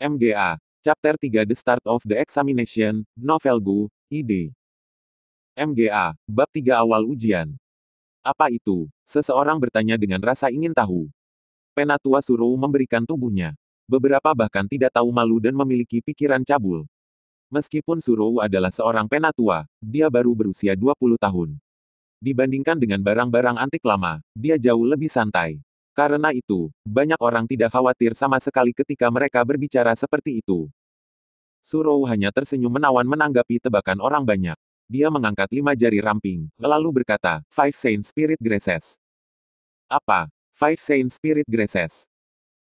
MGA, Chapter 3 The Start of the Examination, Novel Go, ID. MGA, Bab 3 Awal Ujian. Apa itu? Seseorang bertanya dengan rasa ingin tahu. Penatua Surou memberikan tubuhnya. Beberapa bahkan tidak tahu malu dan memiliki pikiran cabul. Meskipun Surou adalah seorang penatua, dia baru berusia 20 tahun. Dibandingkan dengan barang-barang antik lama, dia jauh lebih santai. Karena itu, banyak orang tidak khawatir sama sekali ketika mereka berbicara seperti itu. Surou hanya tersenyum menawan menanggapi tebakan orang banyak. Dia mengangkat 5 jari ramping, lalu berkata, Five Saint Spirit Graces. Apa? Five Saint Spirit Graces.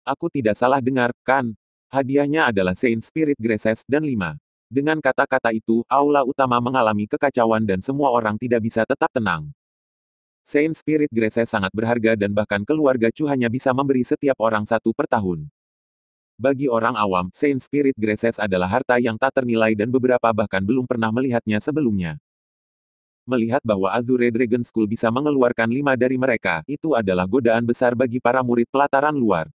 Aku tidak salah dengar, kan? Hadiahnya adalah Saint Spirit Graces dan 5. Dengan kata-kata itu, aula utama mengalami kekacauan dan semua orang tidak bisa tetap tenang. Saint Spirit Graces sangat berharga dan bahkan keluarga Chu hanya bisa memberi setiap orang satu per tahun. Bagi orang awam, Saint Spirit Graces adalah harta yang tak ternilai dan beberapa bahkan belum pernah melihatnya sebelumnya. Melihat bahwa Azure Dragon School bisa mengeluarkan 5 dari mereka, itu adalah godaan besar bagi para murid pelataran luar.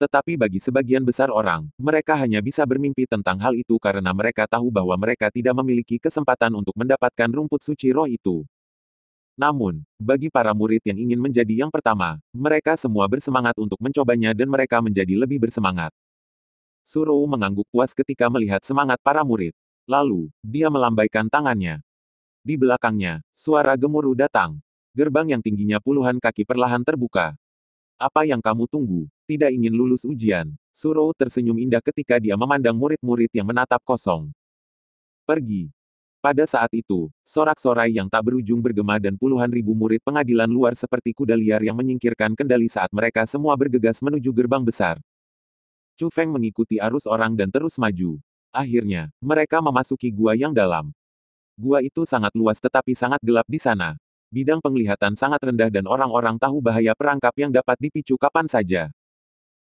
Tetapi bagi sebagian besar orang, mereka hanya bisa bermimpi tentang hal itu karena mereka tahu bahwa mereka tidak memiliki kesempatan untuk mendapatkan rumput suci roh itu. Namun, bagi para murid yang ingin menjadi yang pertama, mereka semua bersemangat untuk mencobanya dan mereka menjadi lebih bersemangat. Surou mengangguk puas ketika melihat semangat para murid. Lalu, dia melambaikan tangannya. Di belakangnya, suara gemuruh datang. Gerbang yang tingginya puluhan kaki perlahan terbuka. Apa yang kamu tunggu? Tidak ingin lulus ujian? Surou tersenyum indah ketika dia memandang murid-murid yang menatap kosong. Pergi. Pada saat itu, sorak-sorai yang tak berujung bergema dan puluhan ribu murid pengadilan luar seperti kuda liar yang menyingkirkan kendali saat mereka semua bergegas menuju gerbang besar. Chu Feng mengikuti arus orang dan terus maju. Akhirnya, mereka memasuki gua yang dalam. Gua itu sangat luas tetapi sangat gelap di sana. Bidang penglihatan sangat rendah dan orang-orang tahu bahaya perangkap yang dapat dipicu kapan saja.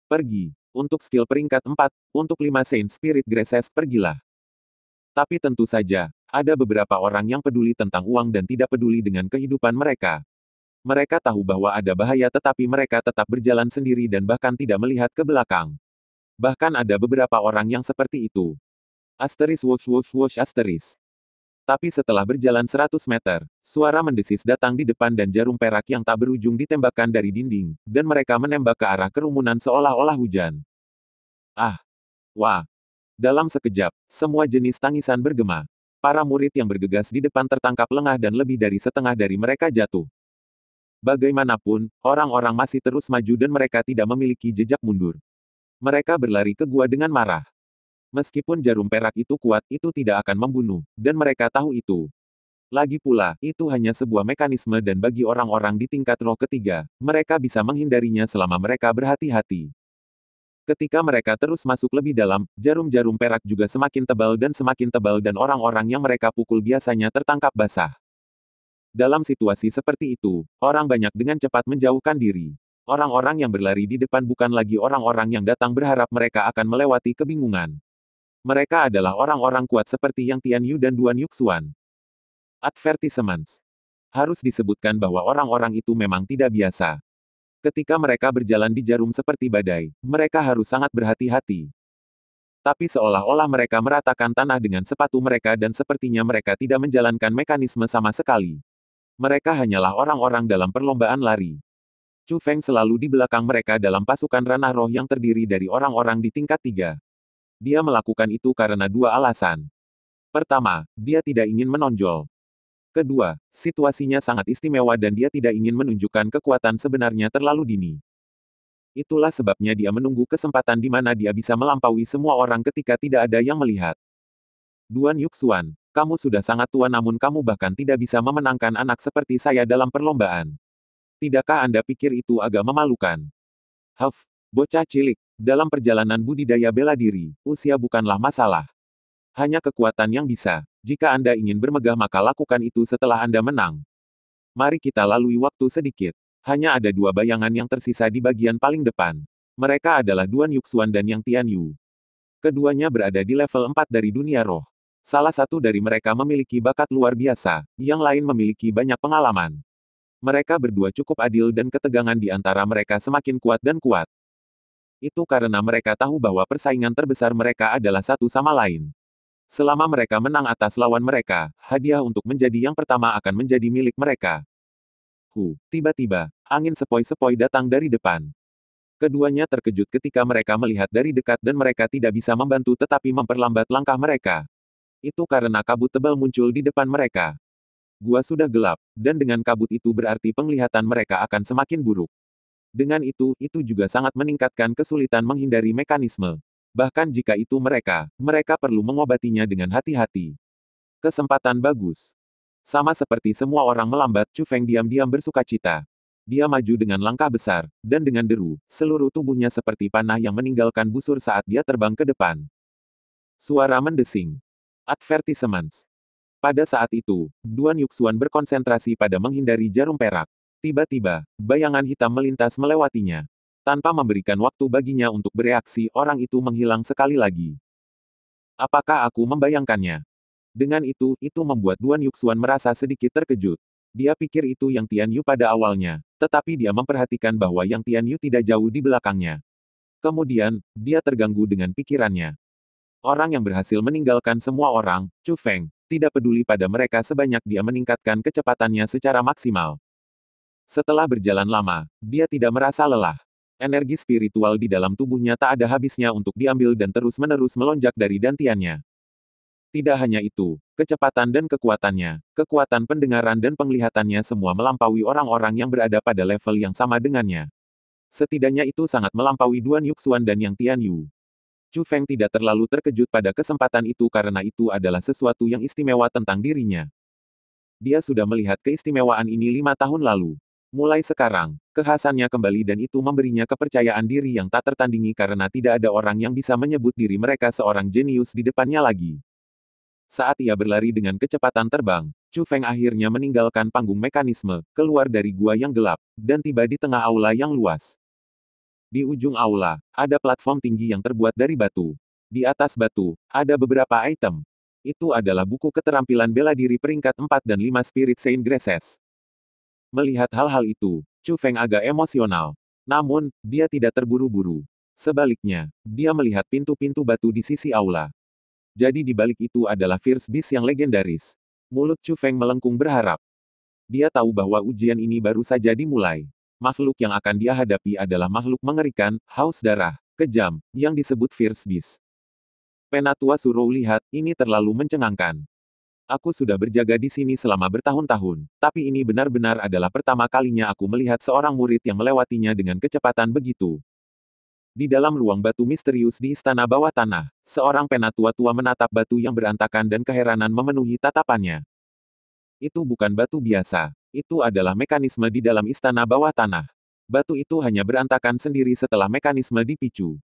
Pergi. Untuk skill peringkat 4, untuk 5 Saint Spirit Graces pergilah. Tapi tentu saja, ada beberapa orang yang peduli tentang uang dan tidak peduli dengan kehidupan mereka. Mereka tahu bahwa ada bahaya tetapi mereka tetap berjalan sendiri dan bahkan tidak melihat ke belakang. Bahkan ada beberapa orang yang seperti itu. Asteris wosh wosh wosh asteris. Tapi setelah berjalan 100 meter, suara mendesis datang di depan dan jarum perak yang tak berujung ditembakkan dari dinding, dan mereka menembak ke arah kerumunan seolah-olah hujan. Ah! Wah! Dalam sekejap, semua jenis tangisan bergema. Para murid yang bergegas di depan tertangkap lengah dan lebih dari setengah dari mereka jatuh. Bagaimanapun, orang-orang masih terus maju dan mereka tidak memiliki jejak mundur. Mereka berlari ke gua dengan marah. Meskipun jarum perak itu kuat, itu tidak akan membunuh, dan mereka tahu itu. Lagi pula, itu hanya sebuah mekanisme dan bagi orang-orang di tingkat roh ketiga, mereka bisa menghindarinya selama mereka berhati-hati. Ketika mereka terus masuk lebih dalam, jarum-jarum perak juga semakin tebal dan orang-orang yang mereka pukul biasanya tertangkap basah. Dalam situasi seperti itu, orang banyak dengan cepat menjauhkan diri. Orang-orang yang berlari di depan bukan lagi orang-orang yang datang berharap mereka akan melewati kebingungan. Mereka adalah orang-orang kuat seperti yang Tian Yu dan Duan Yuxuan. Advertisements. Harus disebutkan bahwa orang-orang itu memang tidak biasa. Ketika mereka berjalan di jarum seperti badai, mereka harus sangat berhati-hati. Tapi seolah-olah mereka meratakan tanah dengan sepatu mereka dan sepertinya mereka tidak menjalankan mekanisme sama sekali. Mereka hanyalah orang-orang dalam perlombaan lari. Chu Feng selalu di belakang mereka dalam pasukan ranah roh yang terdiri dari orang-orang di tingkat 3. Dia melakukan itu karena 2 alasan. Pertama, dia tidak ingin menonjol. Kedua, situasinya sangat istimewa dan dia tidak ingin menunjukkan kekuatan sebenarnya terlalu dini. Itulah sebabnya dia menunggu kesempatan di mana dia bisa melampaui semua orang ketika tidak ada yang melihat. Duan Yuxuan, kamu sudah sangat tua namun kamu bahkan tidak bisa memenangkan anak seperti saya dalam perlombaan. Tidakkah Anda pikir itu agak memalukan? Huff, bocah cilik, dalam perjalanan budidaya bela diri, usia bukanlah masalah. Hanya kekuatan yang bisa. Jika Anda ingin bermegah maka lakukan itu setelah Anda menang. Mari kita lalui waktu sedikit. Hanya ada 2 bayangan yang tersisa di bagian paling depan. Mereka adalah Duan Yuxuan dan Yang Tian Yu. Keduanya berada di level 4 dari dunia roh. Salah satu dari mereka memiliki bakat luar biasa, yang lain memiliki banyak pengalaman. Mereka berdua cukup adil dan ketegangan di antara mereka semakin kuat dan kuat. Itu karena mereka tahu bahwa persaingan terbesar mereka adalah satu sama lain. Selama mereka menang atas lawan mereka, hadiah untuk menjadi yang pertama akan menjadi milik mereka. Tiba-tiba, angin sepoi-sepoi datang dari depan. Keduanya terkejut ketika mereka melihat dari dekat dan mereka tidak bisa membantu tetapi memperlambat langkah mereka. Itu karena kabut tebal muncul di depan mereka. Gua sudah gelap, dan dengan kabut itu berarti penglihatan mereka akan semakin buruk. Dengan itu juga sangat meningkatkan kesulitan menghindari mekanisme. Bahkan jika itu mereka perlu mengobatinya dengan hati-hati. Kesempatan bagus. Sama seperti semua orang melambat, Chu Feng diam-diam bersukacita. Dia maju dengan langkah besar, dan dengan deru, seluruh tubuhnya seperti panah yang meninggalkan busur saat dia terbang ke depan. Suara mendesing. Advertisements. Pada saat itu, Duan Yuxuan berkonsentrasi pada menghindari jarum perak. Tiba-tiba, bayangan hitam melintas melewatinya. Tanpa memberikan waktu baginya untuk bereaksi, orang itu menghilang sekali lagi. Apakah aku membayangkannya? Dengan itu membuat Duan Yuxuan merasa sedikit terkejut. Dia pikir itu Yang Tianyu pada awalnya, tetapi dia memperhatikan bahwa Yang Tianyu tidak jauh di belakangnya. Kemudian, dia terganggu dengan pikirannya. Orang yang berhasil meninggalkan semua orang, Chu Feng, tidak peduli pada mereka sebanyak dia meningkatkan kecepatannya secara maksimal. Setelah berjalan lama, dia tidak merasa lelah. Energi spiritual di dalam tubuhnya tak ada habisnya untuk diambil dan terus-menerus melonjak dari dantiannya. Tidak hanya itu, kecepatan dan kekuatannya, kekuatan pendengaran dan penglihatannya semua melampaui orang-orang yang berada pada level yang sama dengannya. Setidaknya itu sangat melampaui Duan Yuxuan dan Yang Tianyu. Chu Feng tidak terlalu terkejut pada kesempatan itu karena itu adalah sesuatu yang istimewa tentang dirinya. Dia sudah melihat keistimewaan ini 5 tahun lalu. Mulai sekarang, kekhasannya kembali dan itu memberinya kepercayaan diri yang tak tertandingi karena tidak ada orang yang bisa menyebut diri mereka seorang jenius di depannya lagi. Saat ia berlari dengan kecepatan terbang, Chu Feng akhirnya meninggalkan panggung mekanisme, keluar dari gua yang gelap, dan tiba di tengah aula yang luas. Di ujung aula, ada platform tinggi yang terbuat dari batu. Di atas batu, ada beberapa item. Itu adalah buku keterampilan bela diri peringkat 4 dan 5 Spirit Saint Graces. Melihat hal-hal itu, Chu Feng agak emosional. Namun, dia tidak terburu-buru. Sebaliknya, dia melihat pintu-pintu batu di sisi aula. Jadi di balik itu adalah Fierce Beast yang legendaris. Mulut Chu Feng melengkung berharap. Dia tahu bahwa ujian ini baru saja dimulai. Makhluk yang akan dia hadapi adalah makhluk mengerikan, haus darah, kejam, yang disebut Fierce Beast. Penatua Surou lihat, ini terlalu mencengangkan. Aku sudah berjaga di sini selama bertahun-tahun, tapi ini benar-benar adalah pertama kalinya aku melihat seorang murid yang melewatinya dengan kecepatan begitu. Di dalam ruang batu misterius di istana bawah tanah, seorang penatua tua menatap batu yang berantakan dan keheranan memenuhi tatapannya. Itu bukan batu biasa. Itu adalah mekanisme di dalam istana bawah tanah. Batu itu hanya berantakan sendiri setelah mekanisme dipicu.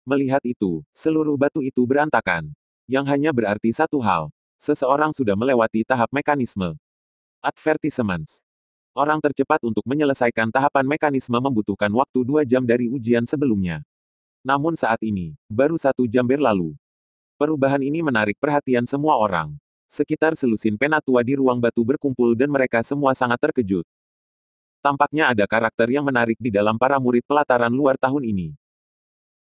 Melihat itu, seluruh batu itu berantakan. Yang hanya berarti satu hal. Seseorang sudah melewati tahap mekanisme. Advertisements. Orang tercepat untuk menyelesaikan tahapan mekanisme membutuhkan waktu 2 jam dari ujian sebelumnya. Namun saat ini, baru 1 jam berlalu. Perubahan ini menarik perhatian semua orang. Sekitar selusin penatua di ruang batu berkumpul dan mereka semua sangat terkejut. Tampaknya ada karakter yang menarik di dalam para murid pelataran luar tahun ini.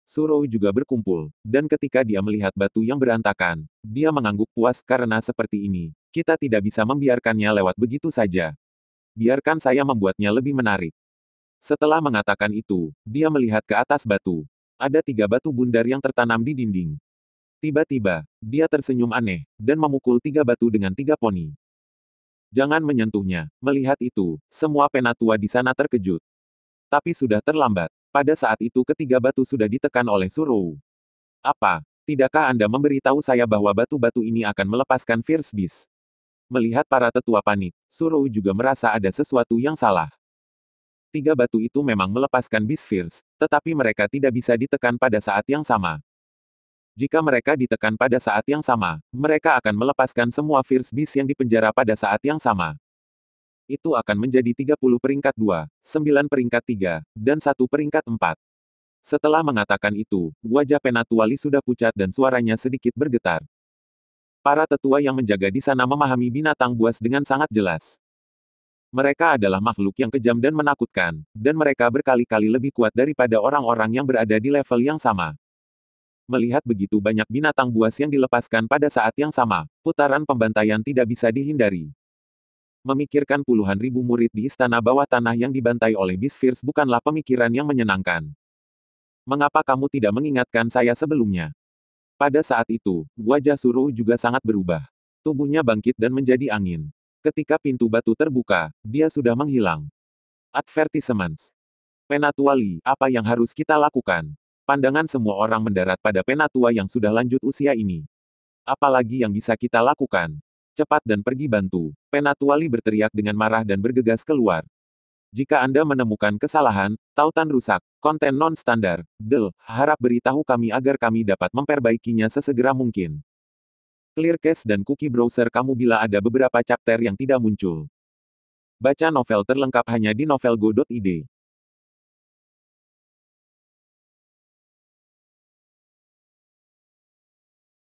Surou juga berkumpul, dan ketika dia melihat batu yang berantakan, dia mengangguk puas karena seperti ini, kita tidak bisa membiarkannya lewat begitu saja. Biarkan saya membuatnya lebih menarik. Setelah mengatakan itu, dia melihat ke atas batu. Ada 3 batu bundar yang tertanam di dinding. Tiba-tiba, dia tersenyum aneh, dan memukul 3 batu dengan 3 poni. Jangan menyentuhnya. Melihat itu, semua penatua di sana terkejut. Tapi sudah terlambat. Pada saat itu ketiga batu sudah ditekan oleh Surou. Apa? Tidakkah Anda memberitahu saya bahwa batu-batu ini akan melepaskan Fierce Beast? Melihat para tetua panik, Surou juga merasa ada sesuatu yang salah. 3 batu itu memang melepaskan Beast Fierce, tetapi mereka tidak bisa ditekan pada saat yang sama. Jika mereka ditekan pada saat yang sama, mereka akan melepaskan semua Fierce Beast yang dipenjara pada saat yang sama. Itu akan menjadi 30 peringkat 2, 9 peringkat 3, dan 1 peringkat 4. Setelah mengatakan itu, wajah Penatua Li sudah pucat dan suaranya sedikit bergetar. Para tetua yang menjaga di sana memahami binatang buas dengan sangat jelas. Mereka adalah makhluk yang kejam dan menakutkan, dan mereka berkali-kali lebih kuat daripada orang-orang yang berada di level yang sama. Melihat begitu banyak binatang buas yang dilepaskan pada saat yang sama, putaran pembantaian tidak bisa dihindari. Memikirkan puluhan ribu murid di istana bawah tanah yang dibantai oleh Beast Fierce bukanlah pemikiran yang menyenangkan. Mengapa kamu tidak mengingatkan saya sebelumnya? Pada saat itu, wajah Suruh juga sangat berubah. Tubuhnya bangkit dan menjadi angin. Ketika pintu batu terbuka, dia sudah menghilang. Advertisements. Penatua Li, apa yang harus kita lakukan? Pandangan semua orang mendarat pada penatua yang sudah lanjut usia ini. Apalagi yang bisa kita lakukan? Cepat dan pergi bantu. Penatua Li berteriak dengan marah dan bergegas keluar. Jika Anda menemukan kesalahan, tautan rusak, konten non-standar, harap beritahu kami agar kami dapat memperbaikinya sesegera mungkin. Clear cache dan cookie browser kamu bila ada beberapa chapter yang tidak muncul. Baca novel terlengkap hanya di novelgo.id.